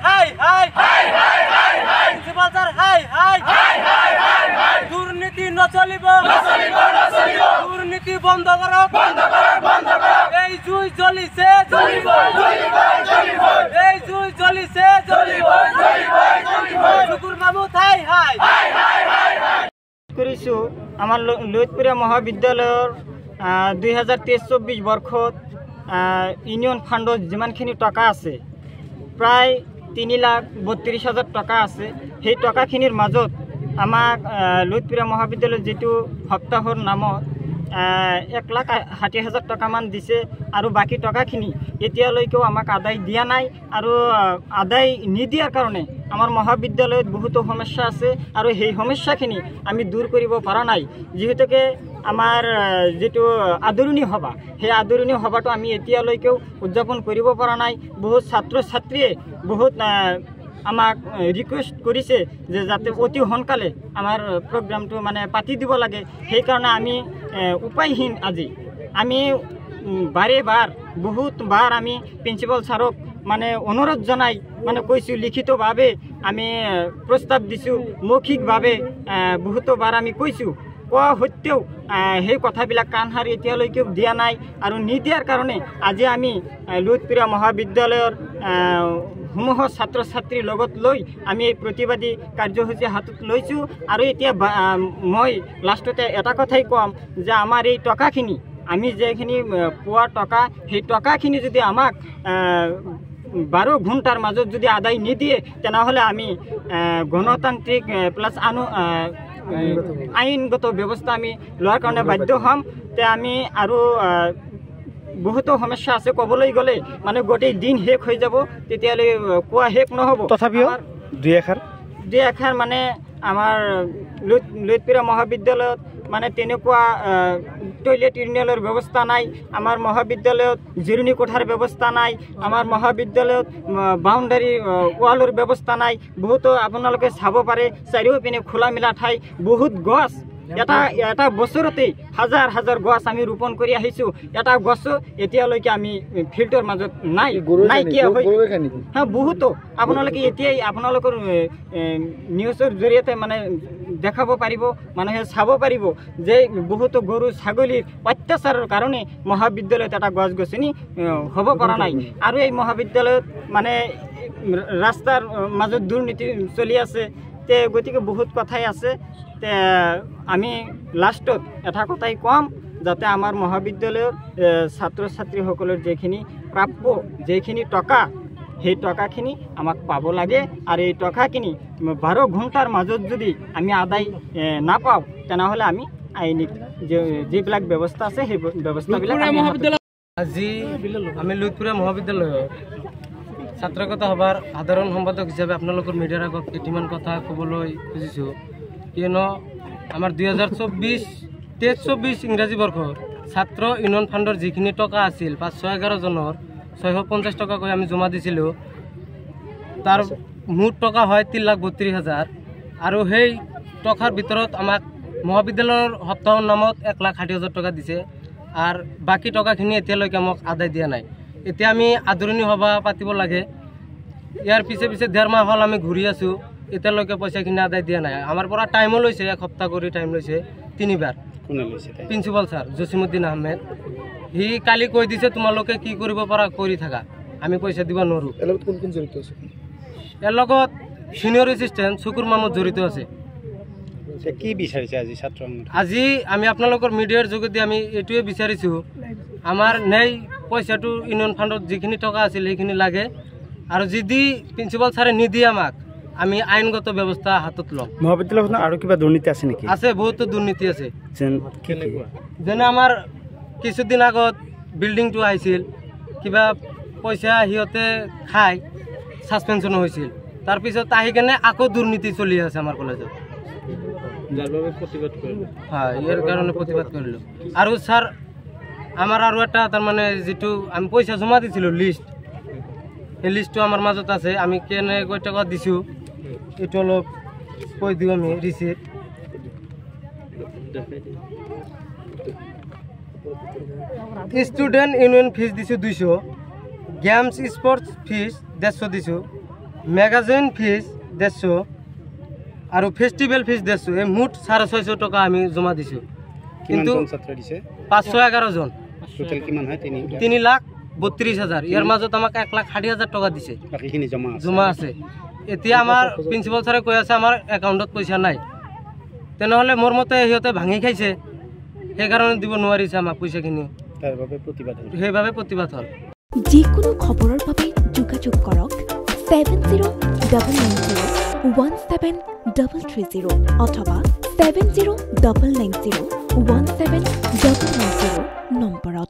হাই হাই principal sir হাই হাই দুর্নীতি নচলিব দুর্নীতি বন্ধ করো এই জুই জ্বলিছে এই জুই জ্বলিছে শুকুর মাহমুদ হাই হাই কৰিছোঁ আমাৰ ললিতপুৰীয়া মহাবিদ্যালয়ৰ 2023-24 বৰ্ষত ইউনিয়ন ফাণ্ডত যিমানখিনি টকা আছে প্ৰায় 3,32,000 টকা আছে। সেই টকাখিনিৰ মাজত আমাক ললিতপুৰীয়া মহাবিদ্যালয়ৰ যিটো সপ্তাহৰ নামত 1,60,000 টকামান দিছে আৰু বাকী টকাখিনি এতিয়ালৈকেও আমাক আদায় দিয়া নাই আৰু আদায় নিদিয়াৰ কাৰণে আমাৰ মহাবিদ্যালয়ত বহুতো সমস্যা আছে আৰু সেই সমস্যাখিনি আমি দূৰ কৰিব পৰা নাই। যিহেতুকে আমাৰ যেটো আদৰণি সভা সেই আদৰণি সভাটো আমি এতিয়ালৈকেও উদযাপন কৰিব পৰা নাই। বহুত ছাত্ৰ ছাত্ৰীয়ে বহুত আমাক ৰিকুৱেষ্ট কৰিছে যে যাতে অতি সোনকালে আমাৰ প্ৰগ্ৰামটো মানে পাতি দিব লাগে। সেইকাৰণে আমি উপায়হীন আজি আমি বাৰে-বাৰ বহুতবাৰ আমি প্ৰিন্সিপাল ছাৰক মানে অনুৰোধ জনাই মানে কৈছোঁ, লিখিতভাৱে আমি প্ৰস্তাৱ দিছোঁ, মৌখিকভাৱে বহুতবাৰ আমি কৈছোঁ। কোৱা সত্ত্বেও সেই কথাবিলাক কাণ সাৰি এতিয়ালৈকেও দিয়া নাই আৰু নিদিয়াৰ কাৰণে আজি আমি ললিতপুৰীয়া মহাবিদ্যালয়ৰ সমূহ ছাত্ৰ ছাত্ৰীৰ লগত লৈ আমি এই প্ৰতিবাদী কাৰ্যসূচী হাতত লৈছোঁ। আৰু এতিয়া মই লাষ্টতে এটা কথাই ক'ম যে আমাৰ এই টকাখিনি আমি যেখিনি পোৱা টকা সেই টকাখিনি যদি আমাক 12 ঘণ্টাৰ মাজত যদি আদায় নিদিয়ে তেনেহ'লে আমি গণতান্ত্ৰিক প্লাছ আইনগত ব্যৱস্থা আমি লোৱাৰ কাৰণে বাধ্য হ'ম। তে আমি আৰু বহুতো সমস্যা আছে, ক'বলৈ গ'লে মানে গোটেই দিন শেষ হৈ যাব, তেতিয়ালৈ কোৱা শেষ নহ'ব। তথাপিও দুই এষাৰ মানে আমাৰ ললিতপুৰীয়া মহাবিদ্যালয়ত মানে তেনেকুৱা টয়লেট ইউৰিনেলৰ ব্যৱস্থা নাই, আমাৰ মহাবিদ্যালয়ত জিৰণি কোঠাৰ ব্যৱস্থা নাই, আমাৰ মহাবিদ্যালয়ত বাউণ্ডাৰী ৱালৰ ব্যৱস্থা নাই। বহুতো আপোনালোকে চাব পাৰে চাৰিওপিনে খোলা মেলা ঠাই, বহুত গছ এটা বছৰতে হাজাৰ হাজাৰ গছ আমি ৰোপণ কৰি আহিছোঁ। এটা গছো এতিয়ালৈকে আমি ফিল্ডৰ মাজত নাইকিয়া হৈ বহুতো আপোনালোকে এতিয়াই আপোনালোকৰ নিউজৰ জৰিয়তে মানে দেখাব পাৰিব, মানুহে চাব পাৰিব যে বহুতো গৰু ছাগলীৰ অত্যাচাৰৰ কাৰণে মহাবিদ্যালয়ত এটা গছ গছনি হ'ব পৰা নাই। আৰু এই মহাবিদ্যালয়ত মানে ৰাস্তাৰ মাজত দুৰ্নীতি চলি আছে। তে গতিকে বহুত কথাই আছে। তে আমি লাষ্টত এটা কথাই ক'ম, যাতে আমাৰ মহাবিদ্যালয়ৰ ছাত্ৰ ছাত্ৰীসকলৰ যিখিনি প্ৰাপ্য যিখিনি টকা সেই টকাখিনি আমাক পাব লাগে। আৰু এই টকাখিনি 12 ঘণ্টাৰ মাজত যদি আমি আদায় নাপাওঁ তেনেহ'লে আমি আইনী যিবিলাক ব্যৱস্থা আছে সেই ব্যৱস্থাবিলাক আজি আমি ললিতপুৰীয়া মহাবিদ্যালয়ৰ ছাত্ৰকতা সভাৰ সাধাৰণ সম্পাদক হিচাপে আপোনালোকৰ মিডিয়াৰ আগত কেইটামান কথা ক'বলৈ খুজিছোঁ। কিয়নো আমাৰ 2023-24 ইংৰাজী বৰ্ষৰ ছাত্ৰ ইউনিয়ন ফাণ্ডৰ যিখিনি টকা আছিল 511 জনৰ 650 টকাকৈ আমি জমা দিছিলোঁ, তাৰ মুঠ টকা হয় 3,32,000। আৰু সেই টকাৰ ভিতৰত আমাক মহাবিদ্যালয়ৰ সপ্তাহৰ নামত 1,60,000 টকা দিছে আৰু বাকী টকাখিনি এতিয়ালৈকে আমাক আদায় দিয়া নাই। এতিয়া আমি আদৰণি সভা পাতিব লাগে। ইয়াৰ পিছে 1.5 মাহ হ'ল আমি ঘূৰি আছোঁ, এতিয়ালৈকে পইচাখিনি আদায় দিয়া নাই। আমাৰ পৰা টাইমো লৈছে, 1 সপ্তাহ কৰি টাইম লৈছে 3 বাৰ। প্ৰিন্সিপাল ছাৰ জছিমুদ্দিন আহমেদ, সি কালি কৈ দিছে তোমালোকে কি কৰিব পাৰা কৰি থাকা, আমি পইচা দিব নোৱাৰোঁ। ইয়াৰ লগত ছিনিয়ৰ এছিষ্টেণ্ট শুকুৰ মাহমুদ জড়িত আছে। কি বিচাৰিছে আজি আমি আপোনালোকৰ মিডিয়াৰ যোগেদি আমি এইটোৱে বিচাৰিছোঁ, আমাৰ ন্যায় পইচাটো ইউনিয়ন ফাণ্ডত যিখিনি টকা আছিল সেইখিনি লাগে। আৰু যদি প্ৰিন্সিপাল ছাৰে নিদিয়ে আমাক, আমি আইনগত ব্যৱস্থা হাতত ল'ম। মহাবিদ্যালয়খনত আৰু কিবা দুৰ্নীতি আছে নেকি? আছে, বহুতো দুৰ্নীতি আছে। যেনে আমাৰ কিছুদিন আগত বিল্ডিংটো আহিছিল, কিবা পইচা সিহঁতে খাই ছাছপেনশ্যন হৈছিল, তাৰপিছত আহি কেনে আকৌ দুৰ্নীতি চলি আছে আমাৰ কলেজত। হয়, ইয়াৰ কাৰণে প্ৰতিবাদ কৰিলোঁ। আৰু ছাৰ আমাৰ আৰু এটা তাৰমানে যিটো আমি পইচা জমা দিছিলোঁ লিষ্ট, সেই লিষ্টটো আমাৰ মাজত আছে। আমি কেনেকৈ টকা দিছোঁ এইটো অলপ কৈ দিওঁ আমি ৰিচিপ্ট। ষ্টুডেণ্ট ইউনিয়ন ফিজ দিছোঁ 200, গেমছ স্পৰ্টছ ফিজ 150 দিছোঁ, ম্যাগাজিন ফিজ 150 আৰু ফেষ্টিভেল ফিজ 150 এই মুঠ 650 টকা আমি জমা দিছোঁ কিন্তু 511 জন টোটাল কিমান হয় 3,32,000 ইয়াৰ মাজত আমাক 1,60,000 টকা দিছে বাকিখিনি জমা আছে এতিয়া আমাৰ প্ৰিন্সিপাল ছাৰে কৈ আছে আমাৰ একাউণ্টত পইচা নাই তেনেহ'লে মোৰ মতে সিহঁতে ভাঙি খাইছে সেইকাৰণে দিব নোৱাৰিছে আমাক পইচাখিনি সেইবাবে প্ৰতিবাদ হ'ল যিকোনো খবৰৰ বাবে যোগাযোগ কৰক 7099017330 অথবা 7099017390 নম্বৰত